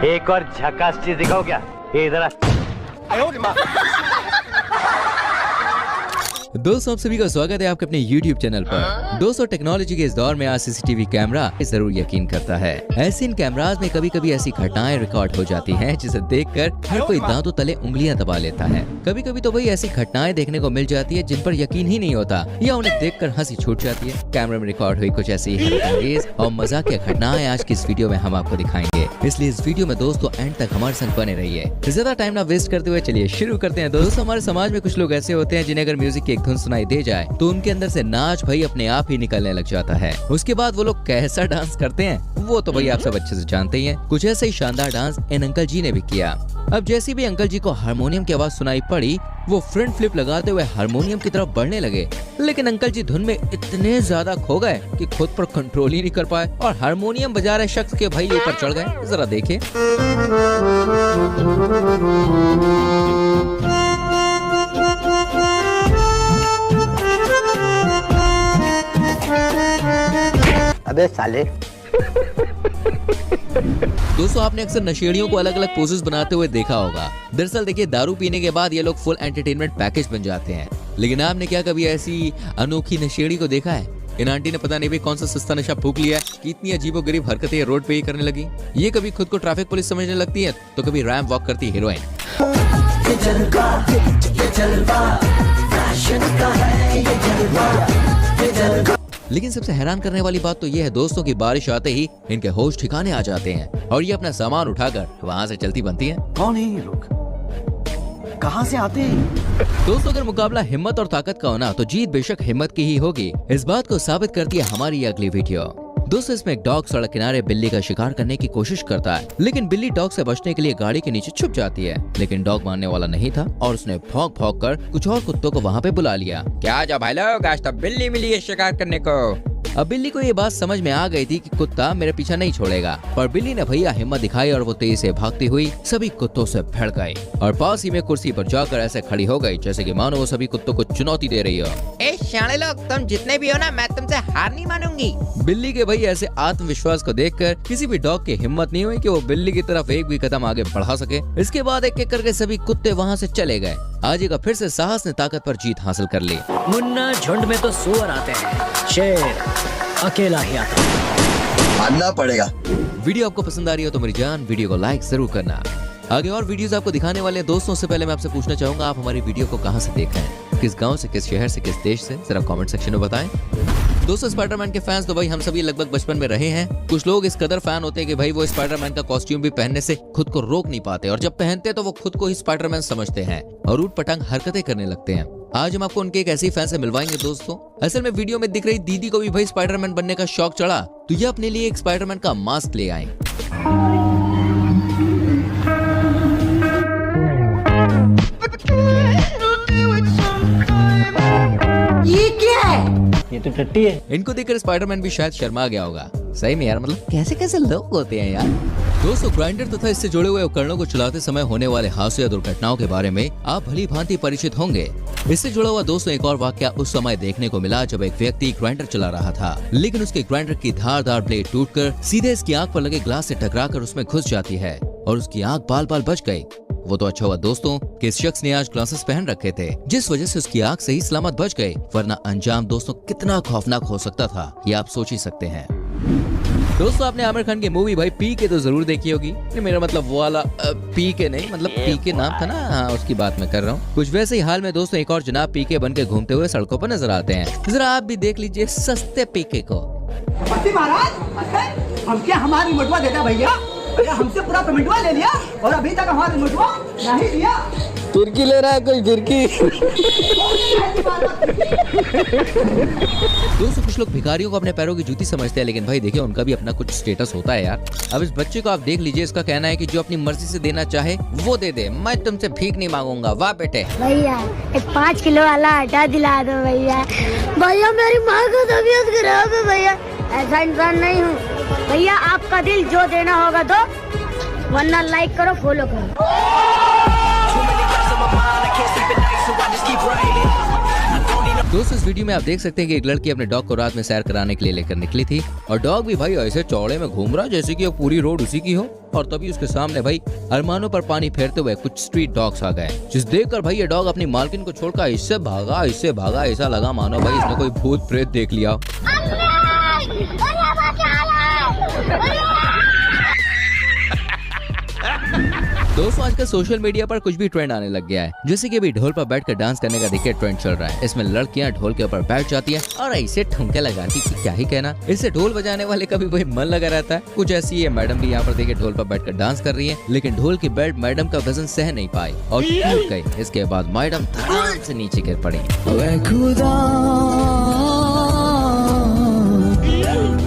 एक और झकास चीज दिखाओ क्या? ये इधर आ। दोस्तों आप सभी का स्वागत है आपके अपने YouTube चैनल पर। दोस्तों टेक्नोलॉजी के इस दौर में आज सीसीटीवी कैमरा जरूर यकीन करता है। ऐसे इन कैमरास में कभी कभी ऐसी घटनाएं रिकॉर्ड हो जाती हैं जिसे देखकर हर कोई दांतों तले उंगलियां दबा लेता है। कभी कभी तो भाई ऐसी घटनाएं देखने को मिल जाती है जिन पर यकीन ही नहीं होता या उन्हें देखकर हंसी छूट जाती है। कैमरा में रिकॉर्ड हुई कुछ ऐसी हैरतअंगेज और मजाकिया घटनाएं आज की इस वीडियो में हम आपको दिखाएंगे, इसलिए इस वीडियो में दोस्तों एंड तक हमारे संग बने रहिए। ज्यादा टाइम ना वेस्ट करते हुए चलिए शुरू करते हैं। दोस्तों हमारे समाज में कुछ लोग ऐसे होते हैं जिन्हें अगर म्यूजिक की एक धुन सुनाई दे जाए तो उनके अंदर से नाच भाई अपने आप ही निकलने लग जाता है। उसके बाद वो लोग कैसा डांस करते हैं वो तो भाई आप सब अच्छे से जानते ही हैं। कुछ ऐसा ही शानदार डांस इन अंकल जी ने भी किया। अब जैसे भी अंकल जी को हारमोनियम की आवाज सुनाई पड़ी वो फ्रंट फ्लिप लगाते हुए हारमोनियम की तरफ बढ़ने लगे, लेकिन अंकल जी धुन में इतने ज्यादा खो गए कि खुद पर कंट्रोल ही नहीं कर पाए और हारमोनियम बजा रहे शख्स के भाई ऊपर चढ़ गए। जरा देखिए। अबे साले। दोस्तों आपने अक्सर नशेड़ियों को अलग अलग पोजेस बनाते हुए देखा होगा। दरअसल देखिए दारू पीने के बाद ये लोग फुल एंटरटेनमेंट पैकेज बन जाते हैं, लेकिन आपने क्या कभी ऐसी अनोखी नशेड़ी को देखा है? इन आंटी ने पता नहीं भी कौन सा सस्ता नशा फूक लिया है कि इतनी अजीबोगरीब हरकतें रोड पे ही करने लगी। ये कभी खुद को ट्रैफिक पुलिस समझने लगती है तो कभी रैंप वॉक करती हीरोइन। लेकिन सबसे हैरान करने वाली बात तो ये है दोस्तों की बारिश आते ही इनके होश ठिकाने आ जाते हैं और ये अपना सामान उठाकर वहाँ से चलती बनती है। कौन है ये लोग? कहाँ से आते हैं? दोस्तों अगर मुकाबला हिम्मत और ताकत का होना तो जीत बेशक हिम्मत की ही होगी। इस बात को साबित करती है हमारी ये अगली वीडियो। दोस्तों इसमें एक डॉग सड़क किनारे बिल्ली का शिकार करने की कोशिश करता है, लेकिन बिल्ली डॉग से बचने के लिए गाड़ी के नीचे छुप जाती है, लेकिन डॉग मानने वाला नहीं था और उसने भौंक भौंक कर कुछ और कुत्तों को वहाँ पे बुला लिया। क्या जा भाई लोग, आज तो बिल्ली मिली है शिकार करने को। अब बिल्ली को ये बात समझ में आ गई थी कि कुत्ता मेरे पीछा नहीं छोड़ेगा, पर बिल्ली ने भैया हिम्मत दिखाई और वो तेजी से भागती हुई सभी कुत्तों से भिड़ गई और पास ही में कुर्सी पर जाकर ऐसे खड़ी हो गई जैसे कि मानो वो सभी कुत्तों को चुनौती दे रही हो। ए शाणे लोग, तुम जितने भी हो ना, मैं तुमसे हार नहीं मानूंगी। बिल्ली के भाई ऐसे आत्मविश्वास को देखकर किसी भी डॉग की हिम्मत नहीं हुई कि वो बिल्ली की तरफ एक भी कदम आगे बढ़ा सके। इसके बाद एक एक करके सभी कुत्ते वहाँ से चले गए। आज का फिर से साहस ने ताकत पर जीत हासिल कर ली। मुन्ना झुंड में तो सुअर आते हैं, शेर अकेला ही आता है। मानना पड़ेगा। वीडियो आपको पसंद आ रही हो तो मेरी जान वीडियो को लाइक जरूर करना। आगे और वीडियोस आपको दिखाने वाले हैं। दोस्तों से पहले मैं आपसे पूछना चाहूंगा आप हमारी वीडियो को कहां से देख रहे हैं, किस गांव से, किस शहर से, किस देश से, जरा कमेंट सेक्शन में बताएं। दोस्तों स्पाइडरमैन के फैंस तो भाई हम सभी लगभग बचपन में रहे हैं। कुछ लोग इस कदर फैन होते हैं कि भाई वो स्पाइडरमैन का कॉस्ट्यूम भी पहनने से खुद को रोक नहीं पाते और जब पहनते तो वो खुद को ही स्पाइडरमैन समझते हैं और ऊट पटांग हरकतें करने लगते हैं। आज हम आपको उनके एक ऐसे फैन से मिलवाएंगे। दोस्तों असल में वीडियो में दिख रही दीदी को भी भाई स्पाइडरमैन बनने का शौक चढ़ा तो ये अपने लिए एक स्पाइडरमैन का मास्क ले आए। ये क्या है? ये तो टट्टी है। इनको देखकर स्पाइडरमैन भी शायद शर्मा गया होगा। सही में यार, मतलब कैसे कैसे लोग होते हैं यार। दोस्तों ग्राइंडर तथा इससे जुड़े हुए उपकरणों को चलाते समय होने वाले हादसों या दुर्घटनाओं के बारे में आप भली भांति परिचित होंगे। इससे जुड़ा हुआ दोस्तों एक और वाकया उस समय देखने को मिला जब एक व्यक्ति ग्राइंडर चला रहा था, लेकिन उसके ग्राइंडर की धारदार ब्लेड टूटकर सीधे इसकी आंख पर लगे ग्लास से टकराकर उसमें घुस जाती है और उसकी आंख बाल बाल बच गई। वो तो अच्छा हुआ दोस्तों कि इस शख्स ने आज ग्लासेस पहन रखे थे जिस वजह से उसकी आंख सही सलामत बच गई, वरना अंजाम दोस्तों कितना खौफनाक हो सकता था ये आप सोच ही सकते हैं। दोस्तों आपने आमिर खान की मूवी भाई पी के तो जरूर देखी होगी। मेरा मतलब वो वाला पी के नहीं, मतलब पी के नाम था ना, हाँ उसकी बात मैं कर रहा हूँ। कुछ वैसे ही हाल में दोस्तों एक और जनाब पी के बन के घूमते हुए सड़कों पर नजर आते हैं। जरा आप भी देख लीजिए सस्ते पी के को। महाराज हम क्या हमारा रिमोटवा देता भैया? हमसे पूरा पेमेंटवा ले लिया और अभी तक हमारा रिमोटवा नहीं दिया। फिरकी ले रहा है कोई फिरकी। दोस्तों कुछ लोग भिखारियों को अपने पैरों की जूती समझते हैं, लेकिन भाई देखिए उनका भी अपना कुछ स्टेटस होता है यार। अब इस बच्चे को आप देख लीजिए, इसका कहना है कि जो अपनी मर्जी से देना चाहे वो दे दे, मैं तुमसे भीख नहीं मांगूंगा। वाह बेटे। भैया एक 5 किलो वाला आटा दिला दो भैया। भैया मेरी माँ को तबीयत खराब है भैया, ऐसा इंसान नहीं हूँ भैया। आपका दिल जो देना होगा दो, वरना लाइक करो फॉलो करो। दोस्तों इस वीडियो में आप देख सकते हैं कि एक लड़की अपने डॉग को रात में सैर कराने के लिए लेकर निकली थी और डॉग भी भाई ऐसे चौड़े में घूम रहा जैसे कि पूरी रोड उसी की हो। और तभी उसके सामने भाई अरमानों पर पानी फेरते हुए कुछ स्ट्रीट डॉग्स आ गए, जिस देखकर भाई ये डॉग अपनी मालकिन को छोड़कर इससे भागा, ऐसा लगा मानो भाई इसने कोई भूत प्रेत देख लिया। दोस्तों आजकल सोशल मीडिया पर कुछ भी ट्रेंड आने लग गया है, जैसे कि अभी ढोल पर बैठकर डांस करने का देखिए ट्रेंड चल रहा है। इसमें लड़कियां ढोल के ऊपर बैठ जाती हैं और ऐसे ठुमके लगाती कि क्या ही कहना। इससे ढोल बजाने वाले का भी वही मन लगा रहता है। कुछ ऐसी है मैडम भी यहाँ पर देखिए ढोल पर बैठकर डांस कर रही है, लेकिन ढोल की बेल्ट मैडम का वजन सह नहीं पाई और टूट गई। इसके बाद मैडम धड़ाम से नीचे गिर पड़ी।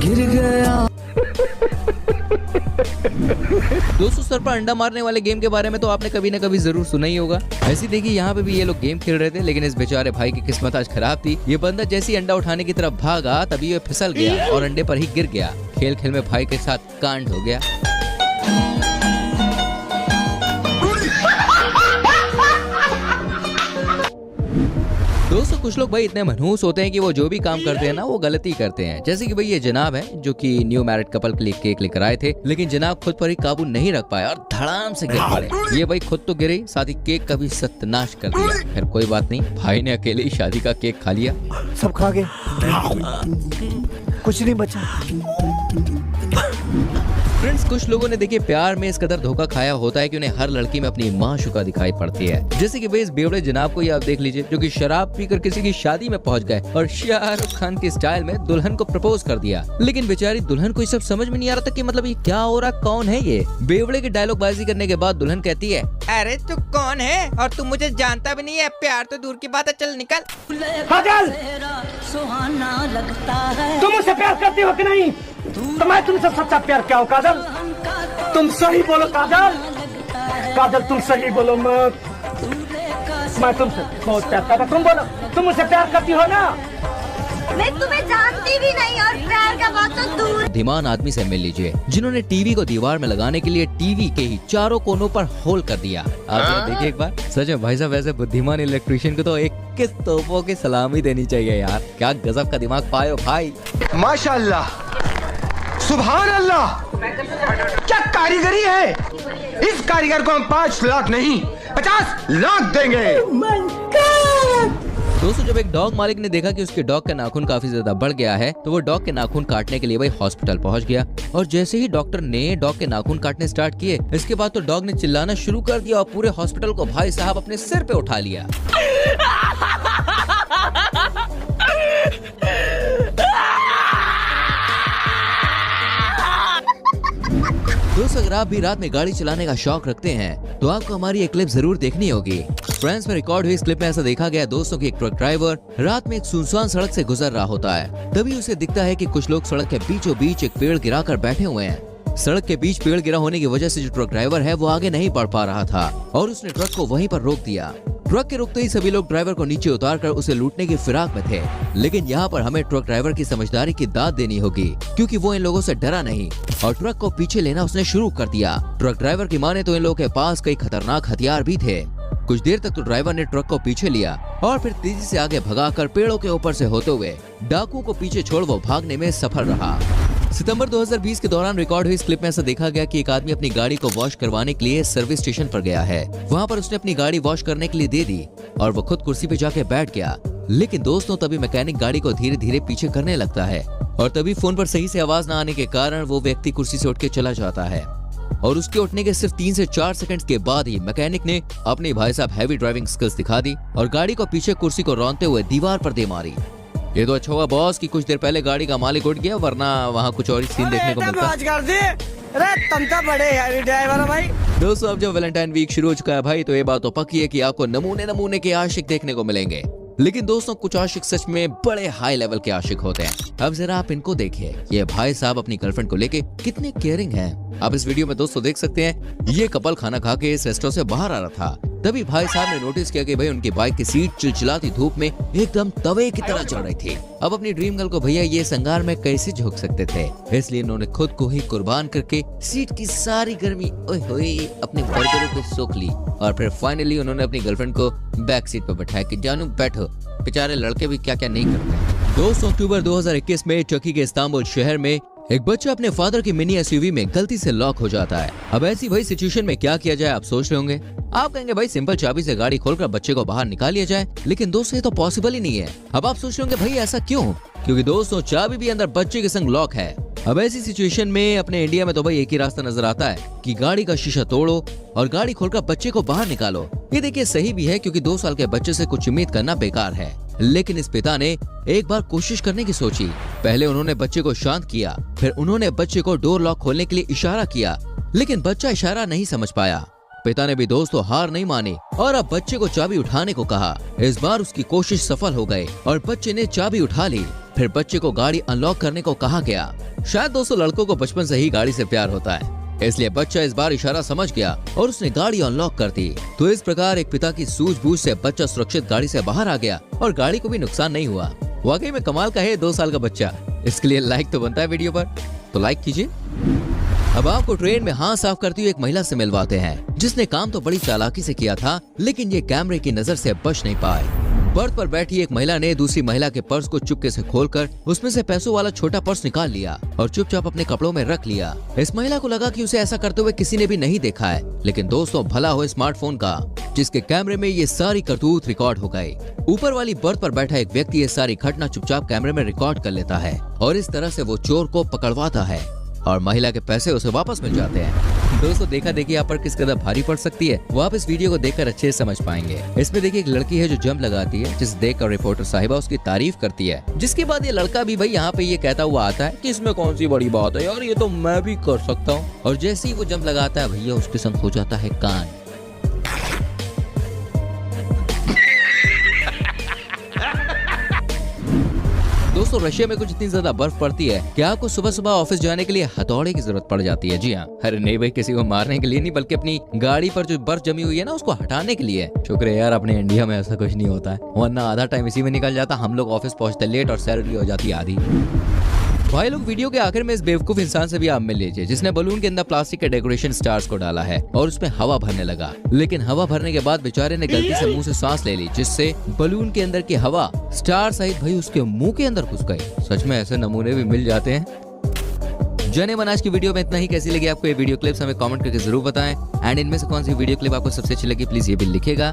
गिर गया। दोस्तों सर पर अंडा मारने वाले गेम के बारे में तो आपने कभी न कभी जरूर सुना ही होगा। ऐसे देखिए यहाँ पे भी ये लोग गेम खेल रहे थे, लेकिन इस बेचारे भाई की किस्मत आज खराब थी। ये बंदा जैसे ही अंडा उठाने की तरफ भागा तभी ये फिसल गया और अंडे पर ही गिर गया। खेल खेल में भाई के साथ कांड हो गया। दोस्तों कुछ लोग भाई इतने मनहूस होते हैं कि वो जो भी काम करते हैं ना वो गलती करते हैं। जैसे कि भाई ये जनाब है जो कि न्यू मैरिड कपल के लिए केक लेकर आए थे, लेकिन जनाब खुद पर ही काबू नहीं रख पाए और धड़ाम से गिर पड़े। ये भाई खुद तो गिरे, साथ ही केक का भी सत्यानाश कर दिया। फिर कोई बात नहीं, भाई ने अकेले ही शादी का केक खा लिया। सब खा गए, कुछ नहीं बचा। फ्रेंड्स कुछ लोगों ने देखिए प्यार में इस कदर धोखा खाया होता है कि उन्हें हर लड़की में अपनी माशूका दिखाई पड़ती है। जैसे कि भाई इस बेवड़े जनाब को ही आप देख लीजिए जो कि शराब पीकर किसी की शादी में पहुंच गए और शाहरुख खान के स्टाइल में दुल्हन को प्रपोज कर दिया। लेकिन बेचारी दुल्हन को ये सब समझ में नहीं आ रहा था कि मतलब ये क्या हो रहा, कौन है ये। बेवड़े की डायलॉग बाजी करने के बाद दुल्हन कहती है, अरे तू कौन है और तू मुझे जानता भी नहीं है, प्यार तो दूर की बात है, चल निकल। काजल, सुहाना लगता है। तुम मुझसे प्यार करती हो कि नहीं? तो मैं तुमसे सच्चा प्यार क्या हूँ काजल? तुम सही बोलो काजल, काजल तुम सही बोलो। मैं तुमसे बहुत प्यार करता। तुम बोलो, तुम मुझसे प्यार करती हो ना? मैं तुम्हें जानती भी नहीं और प्यार का बात तो दूर। बुद्धिमान आदमी से मिल लीजिए जिन्होंने टीवी को दीवार में लगाने के लिए टीवी के ही चारों कोनों पर होल कर दिया। आप जरा देखिए एक बार। सच में भाई साहब ऐसे बुद्धिमान इलेक्ट्रिशियन को तो 21 तोपों की सलामी देनी चाहिए यार। क्या गजब का दिमाग पाए हो भाई। माशाअल्लाह, सुभान अल्लाह, क्या कारीगरी है। इस कारीगर को हम 5 लाख नहीं 50 लाख देंगे। दोस्तों जब एक डॉग मालिक ने देखा कि उसके डॉग का नाखून काफी ज्यादा बढ़ गया है तो वो डॉग के नाखून काटने के लिए भाई हॉस्पिटल पहुंच गया। और जैसे ही डॉक्टर ने डॉग के नाखून काटने स्टार्ट किए, इसके बाद तो डॉग ने चिल्लाना शुरू कर दिया और पूरे हॉस्पिटल को भाई साहब अपने सिर पे उठा लिया। दोस्तों अगर आप भी रात में गाड़ी चलाने का शौक रखते हैं तो आपको हमारी एक क्लिप जरूर देखनी होगी। फ्रांस में रिकॉर्ड हुई इस क्लिप में ऐसा देखा गया दोस्तों कि एक ट्रक ड्राइवर रात में एक सुनसान सड़क से गुजर रहा होता है। तभी उसे दिखता है कि कुछ लोग सड़क के बीचों बीच एक पेड़ गिराकर बैठे हुए हैं। सड़क के बीच पेड़ गिरा होने की वजह से जो ट्रक ड्राइवर है वो आगे नहीं बढ़ पा रहा था और उसने ट्रक को वहीं पर रोक दिया। ट्रक के रुकते ही सभी लोग ड्राइवर को नीचे उतारकर उसे लूटने की फिराक में थे, लेकिन यहाँ पर हमें ट्रक ड्राइवर की समझदारी की दाद देनी होगी क्योंकि वो इन लोगों से डरा नहीं और ट्रक को पीछे लेना उसने शुरू कर दिया। ट्रक ड्राइवर की माने तो इन लोगों के पास कई खतरनाक हथियार भी थे। कुछ देर तक तो ड्राइवर ने ट्रक को पीछे लिया और फिर तेजी से आगे भगाकर पेड़ों के ऊपर से होते हुए डाकुओं को पीछे छोड़ वो भागने में सफल रहा। सितंबर 2020 के दौरान रिकॉर्ड हुई इस क्लिप में ऐसा देखा गया कि एक आदमी अपनी गाड़ी को वॉश करवाने के लिए सर्विस स्टेशन पर गया है। वहाँ पर उसने अपनी गाड़ी वॉश करने के लिए दे दी और वो खुद कुर्सी पे जाके बैठ गया। लेकिन दोस्तों तभी मैकेनिक गाड़ी को धीरे धीरे पीछे करने लगता है और तभी फोन पर सही से आवाज न आने के कारण वो व्यक्ति कुर्सी से उठ के चला जाता है और उसके उठने के सिर्फ 3 से 4 सेकंड के बाद ही मैकेनिक ने अपनी भाई साहब हैवी ड्राइविंग स्किल्स दिखा दी और गाड़ी को पीछे कुर्सी को रौंदते हुए दीवार पर दे मारी। ये तो अच्छा हुआ बॉस कि कुछ देर पहले गाड़ी का मालिक उठ गया, वरना वहाँ कुछ और ही सीन देखने को मिलता। भाई दोस्तों अब जब वैलेंटाइन वीक शुरू हो चुका है भाई तो ये बात तो पक्की है कि आपको नमूने नमूने के आशिक देखने को मिलेंगे। लेकिन दोस्तों कुछ आशिक सच में बड़े हाई लेवल के आशिक होते हैं। अब जरा आप इनको देखिए, ये भाई साहब अपनी गर्लफ्रेंड को लेके कितने केयरिंग हैं। आप इस वीडियो में दोस्तों देख सकते हैं ये कपल खाना खा के इस रेस्टोरेंट से बाहर आ रहा था। तभी भाई साहब ने नोटिस किया कि भाई उनकी बाइक की सीट चिलचिलाती धूप में एकदम तवे की तरह चल रही थी। अब अपनी ड्रीम गर्ल को भैया ये संगार में कैसे झोंक सकते थे, इसलिए इन्होंने खुद को ही कुर्बान करके सीट की सारी गर्मी ओए होए अपने बर्गरों पे सोख ली और फिर फाइनली उन्होंने अपनी गर्लफ्रेंड को बैक सीट पर बैठाया कि जानू बैठो बेचारे लड़के भी क्या क्या नहीं करते। 2 अक्टूबर 2021 में टर्की के इस्तांबुल शहर में एक बच्चा अपने फादर की मिनी एसयूवी में गलती से लॉक हो जाता है। अब ऐसी वही सिचुएशन में क्या किया जाए आप सोच रहे होंगे। आप कहेंगे भाई सिंपल चाबी से गाड़ी खोलकर बच्चे को बाहर निकाल लिया जाए, लेकिन दोस्तों ये तो पॉसिबल ही नहीं है। अब आप सोच रहे होंगे भाई ऐसा क्यों? क्योंकि दोस्तों चाबी भी अंदर बच्चे के संग लॉक है। अब ऐसी सिचुएशन में अपने इंडिया में तो भाई एक ही रास्ता नजर आता है कि गाड़ी का शीशा तोड़ो और गाड़ी खोलकर बच्चे को बाहर निकालो। ये देखिए सही भी है क्योंकि 2 साल के बच्चे से कुछ उम्मीद करना बेकार है। लेकिन इस पिता ने एक बार कोशिश करने की सोची। पहले उन्होंने बच्चे को शांत किया, फिर उन्होंने बच्चे को डोर लॉक खोलने के लिए इशारा किया, लेकिन बच्चा इशारा नहीं समझ पाया। पिता ने भी दोस्तों हार नहीं मानी और अब बच्चे को चाबी उठाने को कहा। इस बार उसकी कोशिश सफल हो गई और बच्चे ने चाबी उठा ली। फिर बच्चे को गाड़ी अनलॉक करने को कहा गया। शायद दोस्तों लड़कों को बचपन से ही गाड़ी से प्यार होता है, इसलिए बच्चा इस बार इशारा समझ गया और उसने गाड़ी अनलॉक कर दी। तो इस प्रकार एक पिता की सूझबूझ से बच्चा सुरक्षित गाड़ी से बाहर आ गया और गाड़ी को भी नुकसान नहीं हुआ। वाकई में कमाल का है 2 साल का बच्चा। इसके लिए लाइक तो बनता है वीडियो पर, तो लाइक कीजिए। अब आपको ट्रेन में हाथ साफ करती हुई एक महिला से मिलवाते हैं, जिसने काम तो बड़ी चालाकी से किया था, लेकिन ये कैमरे की नजर से बच नहीं पाए। बर्थ पर बैठी एक महिला ने दूसरी महिला के पर्स को चुपके से खोलकर उसमें से पैसों वाला छोटा पर्स निकाल लिया और चुपचाप अपने कपड़ों में रख लिया। इस महिला को लगा कि उसे ऐसा करते हुए किसी ने भी नहीं देखा है, लेकिन दोस्तों भला हो स्मार्टफोन का, जिसके कैमरे में ये सारी करतूत रिकॉर्ड हो गई। ऊपर वाली बर्थ पर बैठा एक व्यक्ति ये सारी घटना चुपचाप कैमरे में रिकॉर्ड कर लेता है और इस तरह से वो चोर को पकड़वाता है और महिला के पैसे उसे वापस मिल जाते हैं। दोस्तों देखा देखी यहाँ पर किस कदर भारी पड़ सकती है वो आप इस वीडियो को देखकर अच्छे से समझ पाएंगे। इसमें देखिए एक लड़की है जो जंप लगाती है, जिसे देखकर रिपोर्टर साहिबा उसकी तारीफ करती है, जिसके बाद ये लड़का भी भाई यहाँ पे ये कहता हुआ आता है कि इसमें कौन सी बड़ी बात है यार, ये तो मैं भी कर सकता हूँ। और जैसे ही वो जंप लगाता है भैया उसके संग हो जाता है कान। दोस्तों रशिया में कुछ इतनी ज्यादा बर्फ पड़ती है कि आपको सुबह सुबह ऑफिस जाने के लिए हथौड़े की जरूरत पड़ जाती है। जी हाँ, अरे नहीं भाई किसी को मारने के लिए नहीं, बल्कि अपनी गाड़ी पर जो बर्फ जमी हुई है ना उसको हटाने के लिए। शुक्र है यार अपने इंडिया में ऐसा कुछ नहीं होता है, वरना आधा टाइम इसी में निकल जाता। हम लोग ऑफिस पहुंचते लेट और सैलरी हो जाती आधी। भाई लोग वीडियो के आखिर में इस बेवकूफ इंसान से भी आप मिल लीजिए, जिसने बलून के अंदर प्लास्टिक के डेकोरेशन स्टार्स को डाला है और उसमें हवा भरने लगा। लेकिन हवा भरने के बाद बेचारे ने गलती से मुंह से सांस ले ली, जिससे बलून के अंदर की हवा स्टार सहित भाई उसके मुंह के अंदर घुस गई। सच में ऐसे नमूने भी मिल जाते हैं। जनेमन आज की वीडियो में इतना ही। कैसी लगी आपको ये वीडियो क्लिप्स हमें कमेंट करके जरूर बताएं। एंड इनमें से कौन सी वीडियो क्लिप आपको सबसे अच्छी लगी प्लीज ये भी लिखेगा।